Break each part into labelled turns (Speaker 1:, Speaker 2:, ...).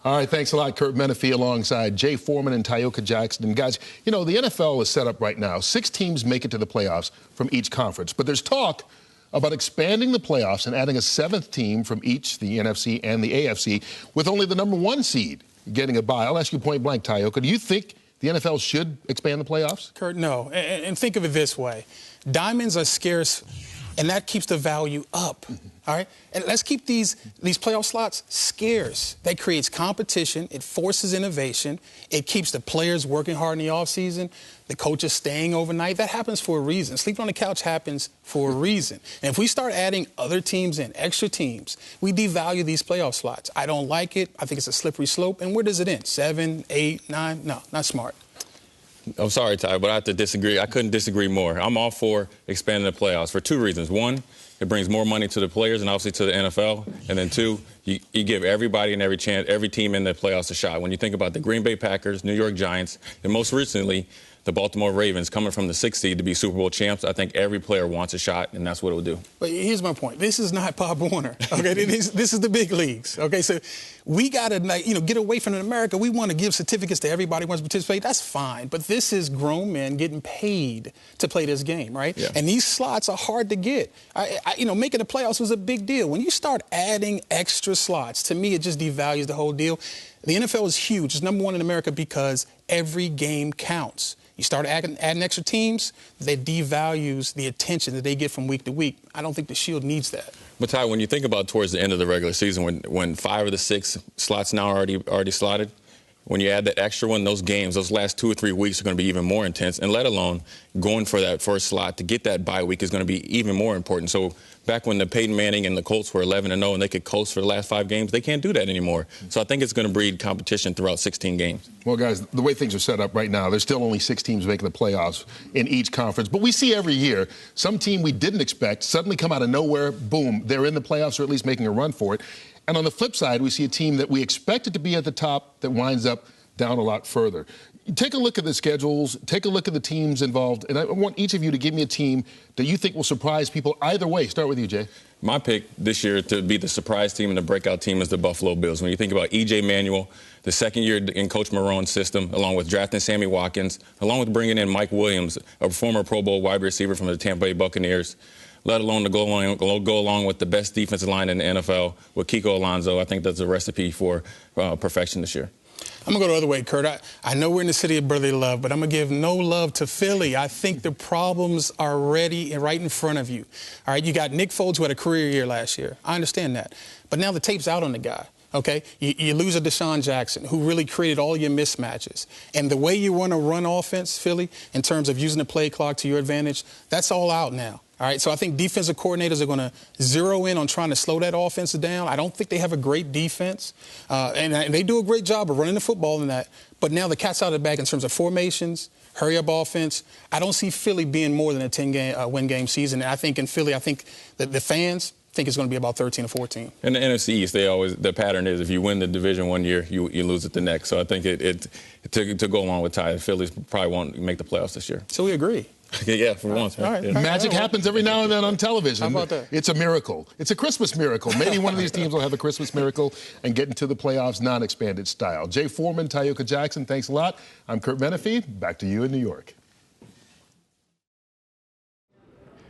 Speaker 1: All right, thanks a lot, Kurt Menefee, alongside Jay Foreman and Tyoka Jackson. And guys, you know, the NFL is set up right now. 6 teams make it to the playoffs from each conference. But there's talk about expanding the playoffs and adding a 7th team from each, the NFC and the AFC, with only the number 1 seed getting a bye. I'll ask you point blank, Tyoka, do you think the NFL should expand the playoffs?
Speaker 2: Kurt, no. And think of it this way. Diamonds are scarce, and that keeps the value up. All right? And let's keep these playoff slots scarce. That creates competition. It forces innovation. It keeps the players working hard in the offseason. The coaches staying overnight. That happens for a reason. Sleeping on the couch happens for a reason. And if we start adding other teams in, extra teams, we devalue these playoff slots. I don't like it. I think it's a slippery slope. And where does it end? 7, 8, 9? No, not smart.
Speaker 3: I'm sorry, Ty, but I have to disagree. I couldn't disagree more. I'm all for expanding the playoffs for 2 reasons. 1, it brings more money to the players and obviously to the NFL. And then 2, you give everybody and every team in the playoffs a shot. When you think about the Green Bay Packers, New York Giants, and most recently, the Baltimore Ravens coming from the 6th seed to be Super Bowl champs, I think every player wants a shot, and that's what it will do.
Speaker 2: But here's my point. This is not Pop Warner, okay? This is the big leagues, okay? So we got to, get away from America. We want to give certificates to everybody who wants to participate. That's fine. But this is grown men getting paid to play this game, right?
Speaker 3: Yeah.
Speaker 2: And these slots are hard to get. Making the playoffs was a big deal. When you start adding extra slots, to me, it just devalues the whole deal. The NFL is huge. It's number 1 in America because every game counts. You start adding extra teams, that devalues the attention that they get from week to week. I don't think the Shield needs that.
Speaker 3: But, Ty, when you think about towards the end of the regular season, when 5 of the 6 slots now are already slotted, when you add that extra one, those games, those last 2 or 3 weeks are going to be even more intense. And let alone going for that first slot to get that bye week is going to be even more important. So back when the Peyton Manning and the Colts were 11-0 and they could coast for the last 5 games, they can't do that anymore. So I think it's going to breed competition throughout 16 games.
Speaker 1: Well, guys, the way things are set up right now, there's still only 6 teams making the playoffs in each conference. But we see every year some team we didn't expect suddenly come out of nowhere, boom, they're in the playoffs or at least making a run for it. And on the flip side, we see a team that we expected to be at the top that winds up down a lot further. Take a look at the schedules, take a look at the teams involved, and I want each of you to give me a team that you think will surprise people either way. Start with you, Jay.
Speaker 3: My pick this year to be the surprise team and the breakout team is the Buffalo Bills. When you think about E.J. Manuel, the second year in Coach Marrone's system, along with drafting Sammy Watkins, along with bringing in Mike Williams, a former Pro Bowl wide receiver from the Tampa Bay Buccaneers, let alone to go along with the best defensive line in the NFL with Kiko Alonso. I think that's a recipe for perfection this year.
Speaker 2: I'm going to go the other way, Kurt. I know we're in the city of brotherly love, but I'm going to give no love to Philly. I think the problems are ready and right in front of you. All right, you got Nick Foles, who had a career year last year. I understand that. But now the tape's out on the guy. Okay, you lose a Deshaun Jackson, who really created all your mismatches. And the way you want to run offense, Philly, in terms of using the play clock to your advantage, that's all out now. All right, so I think defensive coordinators are going to zero in on trying to slow that offense down. I don't think they have a great defense, and they do a great job of running the football in that. But now the cat's out of the bag in terms of formations, hurry-up offense. I don't see Philly being more than a 10-win-game season. And I think in Philly, I think that the fans think it's going to be about 13 or 14.
Speaker 3: In the NFC East, the pattern is if you win the division one year, you lose it the next. So I think to go along with Ty, Philly probably won't make the playoffs this year.
Speaker 2: So we agree.
Speaker 3: Yeah, for once.
Speaker 2: All right.
Speaker 3: Yeah.
Speaker 1: Magic happens every now and then on television.
Speaker 2: How about that?
Speaker 1: It's a miracle. It's a Christmas miracle. Maybe one of these teams will have a Christmas miracle and get into the playoffs non-expanded style. Jay Foreman, Tyoka Jackson, thanks a lot. I'm Kurt Menefee. Back to you in New York.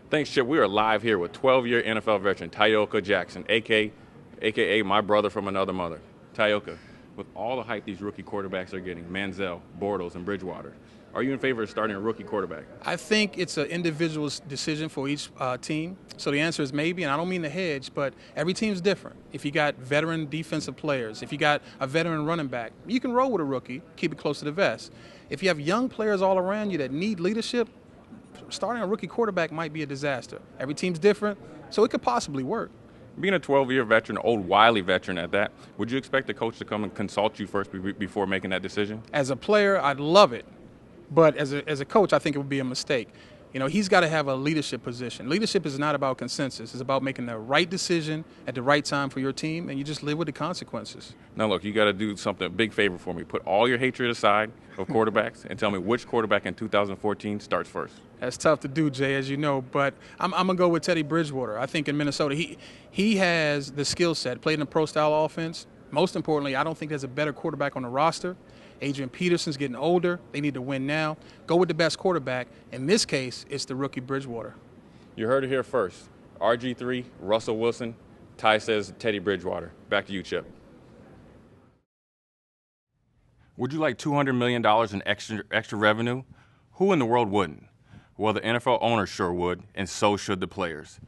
Speaker 3: Thanks, Chip. We are live here with 12-year NFL veteran Tyoka Jackson, a.k.a. my brother from another mother. Tyoka, with all the hype these rookie quarterbacks are getting, Manziel, Bortles, and Bridgewater, are you in favor of starting a rookie quarterback?
Speaker 2: I think it's an individual decision for each team. So the answer is maybe, and I don't mean to hedge, but every team's different. If you got veteran defensive players, if you got a veteran running back, you can roll with a rookie, keep it close to the vest. If you have young players all around you that need leadership, starting a rookie quarterback might be a disaster. Every team's different, so it could possibly work.
Speaker 3: Being a 12-year veteran, old wily veteran at that, would you expect the coach to come and consult you first before making that decision?
Speaker 2: As a player, I'd love it. But as a coach, I think it would be a mistake. You know, he's got to have a leadership position. Leadership is not about consensus. It's about making the right decision at the right time for your team, and you just live with the consequences.
Speaker 3: Now, look, you got to do something, a big favor for me. Put all your hatred aside of quarterbacks and tell me which quarterback in 2014 starts first.
Speaker 2: That's tough to do, Jay, as you know, but I'm going to go with Teddy Bridgewater. I think in Minnesota, he has the skill set, played in a pro-style offense, Most importantly, I don't think there's a better quarterback on the roster. Adrian Peterson's getting older. They need to win now. Go with the best quarterback. In this case, it's the rookie Bridgewater.
Speaker 3: You heard it here first. RG3, Russell Wilson. Ty says Teddy Bridgewater. Back to you, Chip. Would you like $200 million in extra revenue? Who in the world wouldn't? Well, the NFL owners sure would, and so should the players.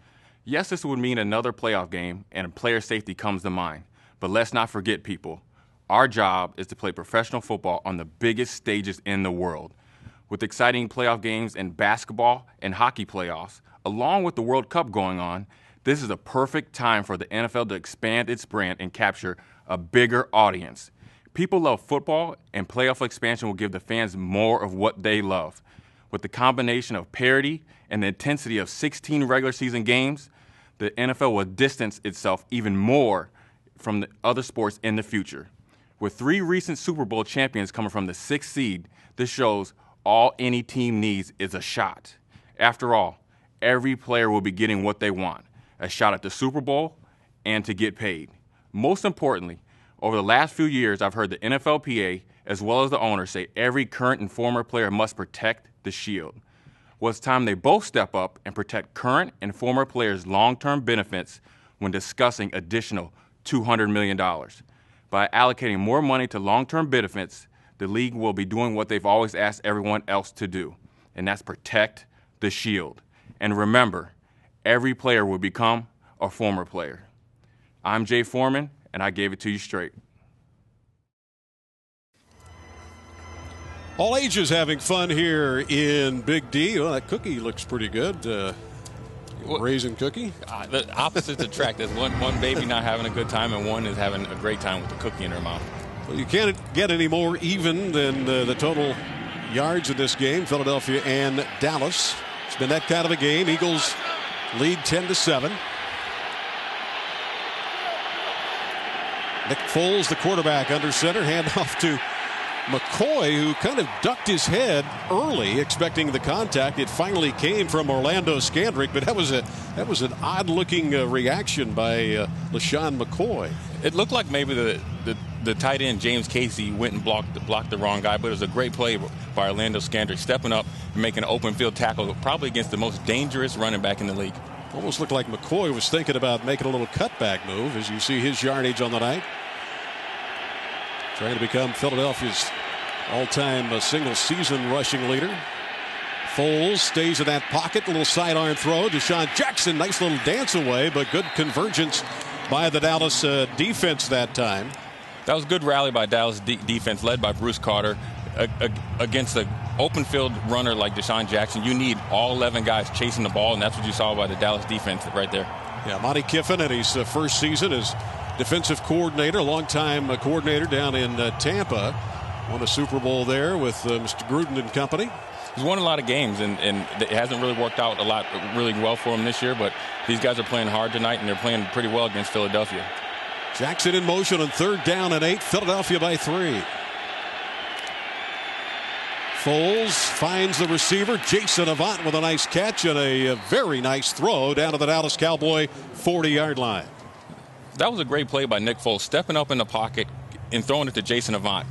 Speaker 3: Yes, this would mean another playoff game, and player safety comes to mind. But let's not forget, people. Our job is to play professional football on the biggest stages in the world. With exciting playoff games in basketball and hockey playoffs, along with the World Cup going on, this is a perfect time for the NFL to expand its brand and capture a bigger audience. People love football, and playoff expansion will give the fans more of what they love. With the combination of parity and the intensity of 16 regular season games, the NFL will distance itself even more from the other sports in the future. With 3 recent Super Bowl champions coming from the 6th seed, this shows all any team needs is a shot. After all, every player will be getting what they want, a shot at the Super Bowl and to get paid. Most importantly, over the last few years, I've heard the NFLPA as well as the owners say every current and former player must protect the shield. Well, it's time they both step up and protect current and former players' long-term benefits when discussing additional $200 million. By allocating more money to long-term benefits, the league will be doing what they've always asked everyone else to do, and that's protect the shield. And remember, every player will become a former player. I'm Jay Foreman, and I gave it to you straight.
Speaker 4: All ages having fun here in Big D. Well, that cookie looks pretty good. Raisin cookie?
Speaker 3: The opposites attract. There's one baby not having a good time, and one is having a great time with the cookie in her mouth.
Speaker 4: Well, you can't get any more even than the total yards in this game, Philadelphia and Dallas. It's been that kind of a game. Eagles lead 10-7. Nick Foles, the quarterback, under center. Handoff to McCoy, who kind of ducked his head early, expecting the contact. It finally came from Orlando Scandrick, but that was an odd-looking reaction by LaShawn McCoy.
Speaker 3: It looked like maybe the tight end James Casey went and blocked the wrong guy, but it was a great play by Orlando Scandrick, stepping up and making an open field tackle, probably against the most dangerous running back in the league.
Speaker 4: Almost looked like McCoy was thinking about making a little cutback move, as you see his yardage on the night. Trying to become Philadelphia's all-time single-season rushing leader. Foles stays in that pocket. A little sidearm throw. Deshaun Jackson, nice little dance away, but good convergence by the Dallas defense that time.
Speaker 3: That was a good rally by Dallas defense, led by Bruce Carter. Against an open field runner like Deshaun Jackson, you need all 11 guys chasing the ball, and that's what you saw by the Dallas defense right there.
Speaker 4: Yeah, Monty Kiffin in his first season as defensive coordinator, longtime coordinator down in Tampa. Won a Super Bowl there with Mr. Gruden and company.
Speaker 3: He's won a lot of games, and it hasn't really worked out really well for him this year, but these guys are playing hard tonight, and they're playing pretty well against Philadelphia.
Speaker 4: Jackson in motion on 3rd down and 8. Philadelphia by 3. Foles finds the receiver, Jason Avant, with a nice catch and a very nice throw down to the Dallas Cowboy 40-yard line.
Speaker 3: That was a great play by Nick Foles, stepping up in the pocket and throwing it to Jason Avant.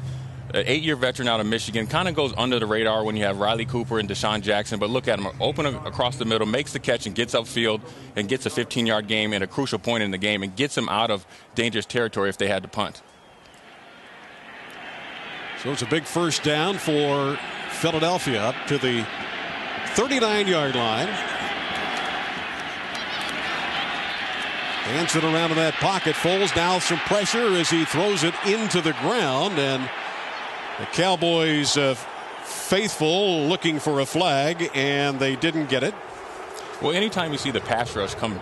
Speaker 3: An 8-year veteran out of Michigan, kind of goes under the radar when you have Riley Cooper and Deshaun Jackson, but look at him, open across the middle, makes the catch and gets upfield and gets a 15-yard game at a crucial point in the game and gets him out of dangerous territory if they had to punt.
Speaker 4: So it's a big first down for Philadelphia up to the 39-yard line. Hands it around in that pocket. Foles now some pressure as he throws it into the ground, and the Cowboys faithful looking for a flag, and they didn't get it.
Speaker 3: Well, anytime you see the pass rush come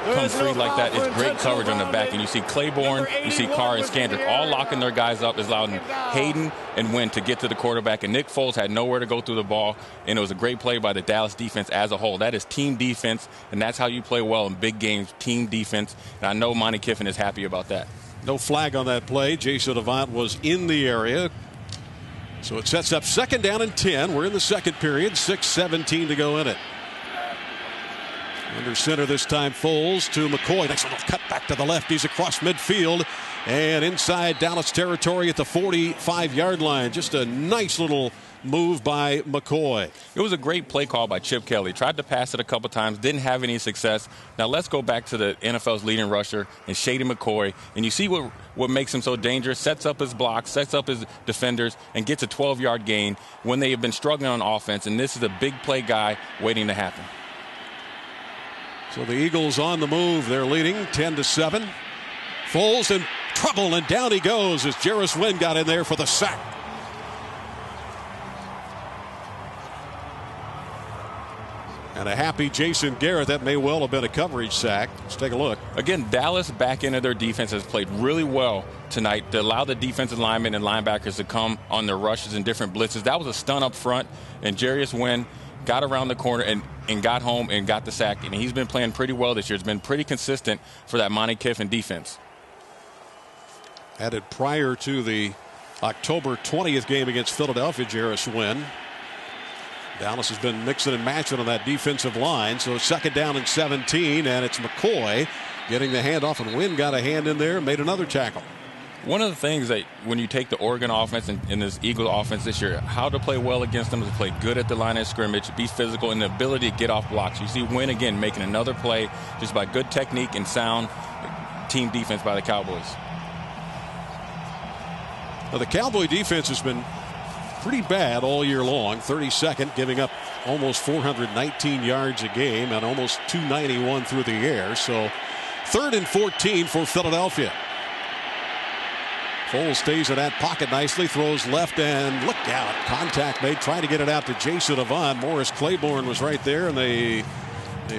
Speaker 3: free like that, it's great coverage on the back. And you see Claiborne, you see Carr and Scandrick all locking their guys up, is allowing Hayden and Wynn to get to the quarterback. And Nick Foles had nowhere to go through the ball, and it was a great play by the Dallas defense as a whole. That is team defense, and that's how you play well in big games, team defense. And I know Monty Kiffin is happy about that.
Speaker 4: No flag on that play. Jason Avant was in the area. So it sets up 2nd down and 10. We're in the second period, 6:17 to go in it. Under center this time, Foles to McCoy. Nice little cut back to the left. He's across midfield and inside Dallas territory at the 45-yard line. Just a nice little move by McCoy.
Speaker 3: It was a great play call by Chip Kelly. Tried to pass it a couple times, didn't have any success. Now let's go back to the NFL's leading rusher and Shady McCoy. And you see what makes him so dangerous. Sets up his blocks, sets up his defenders, and gets a 12-yard gain when they have been struggling on offense. And this is a big play guy waiting to happen.
Speaker 4: So the Eagles on the move. They're leading 10-7. Foles in trouble, and down he goes as Jarris Wynn got in there for the sack. And a happy Jason Garrett. That may well have been a coverage sack. Let's take a look.
Speaker 3: Again, Dallas back end of their defense has played really well tonight to allow the defensive linemen and linebackers to come on their rushes and different blitzes. That was a stun up front, and Jarris Wynn got around the corner and got home and got the sack. And he's been playing pretty well this year. It's been pretty consistent for that Monte Kiffin defense.
Speaker 4: Added prior to the October 20th game against Philadelphia, Jarris Wynn. Dallas has been mixing and matching on that defensive line. So second down and 17, and it's McCoy getting the handoff, and Wynn got a hand in there and made another tackle.
Speaker 3: One of the things that when you take the Oregon offense and this Eagle offense this year, how to play well against them is to play good at the line of scrimmage, be physical, and the ability to get off blocks. You see Wynn again making another play just by good technique and sound team defense by the Cowboys.
Speaker 4: Now the Cowboy defense has been pretty bad all year long. 32nd, giving up almost 419 yards a game and almost 291 through the air. So 3rd and 14 for Philadelphia. Foles stays in that pocket nicely, throws left, and look out. Contact made, trying to get it out to Jason Avant. Morris Claiborne was right there, and they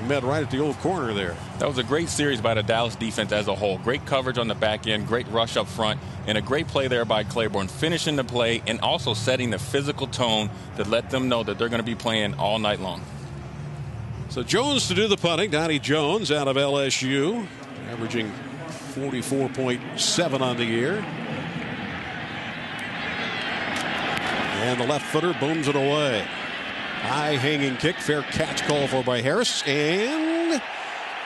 Speaker 4: met right at the old corner there.
Speaker 3: That was a great series by the Dallas defense as a whole. Great coverage on the back end, great rush up front, and a great play there by Claiborne, finishing the play and also setting the physical tone that let them know that they're going to be playing all night long.
Speaker 4: So Jones to do the punting. Donnie Jones out of LSU, averaging 44.7 on the year. And the left footer booms it away. High hanging kick, fair catch call for by Harris, and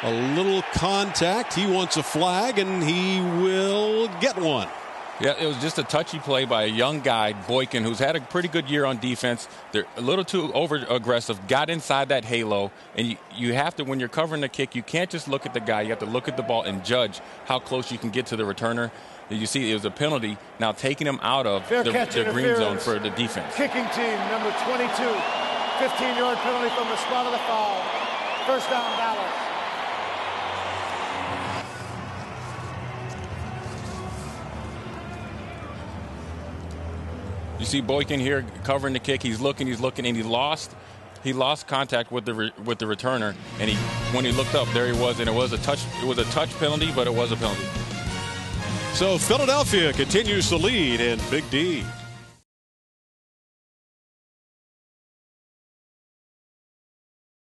Speaker 4: a little contact. He wants a flag, and he will get one.
Speaker 3: Yeah, it was just a touchy play by a young guy, Boykin, who's had a pretty good year on defense. They're a little too over-aggressive, got inside that halo, and you have to, when you're covering the kick, you can't just look at the guy. You have to look at the ball and judge how close you can get to the returner. You see it was a penalty. Now taking him out of the green zone for the defense.
Speaker 5: Kicking team, number 22. 15-yard penalty from the spot of the foul. First down, Dallas.
Speaker 3: You see Boykin here covering the kick. He's looking, and he lost contact with the returner. And when he looked up, there he was, and it was a touch penalty, but it was a penalty.
Speaker 4: So Philadelphia continues to lead in Big D.